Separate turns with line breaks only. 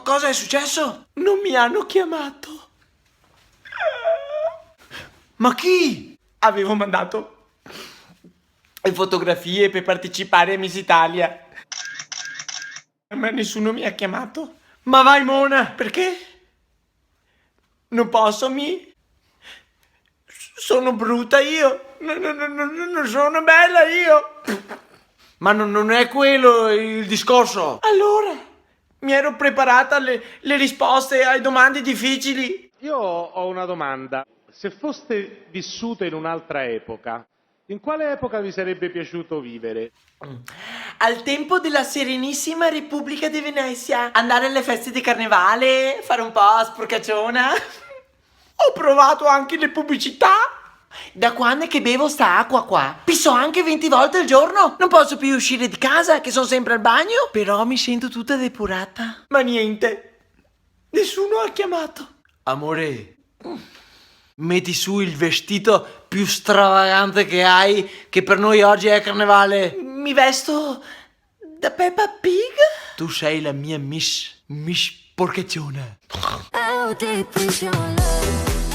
Cosa è successo?
Non mi hanno chiamato.
Ma chi?
Avevo mandato le fotografie per partecipare a Miss Italia, ma nessuno mi ha chiamato.
Ma vai, Mona!
Perché? Non posso, sono brutta io. Non sono bella io.
Ma non è quello il discorso.
Allora, mi ero preparata le risposte ai domande difficili.
Io ho una domanda. Se foste vissuto in un'altra epoca, in quale epoca vi sarebbe piaciuto vivere?
Al tempo della Serenissima Repubblica di Venezia. Andare alle feste di carnevale, fare un po' sporcacciona. Ho provato anche le pubblicità. Da quando è che bevo sta acqua qua? Pisso anche 20 volte al giorno. Non posso più uscire di casa, che sono sempre al bagno. Però mi sento tutta depurata. Ma niente. Nessuno ha chiamato.
Amore, metti su il vestito più stravagante che hai, che per noi oggi è carnevale.
Mi vesto da Peppa Pig?
Tu sei la mia Miss Porcacciona.
How deep is your love?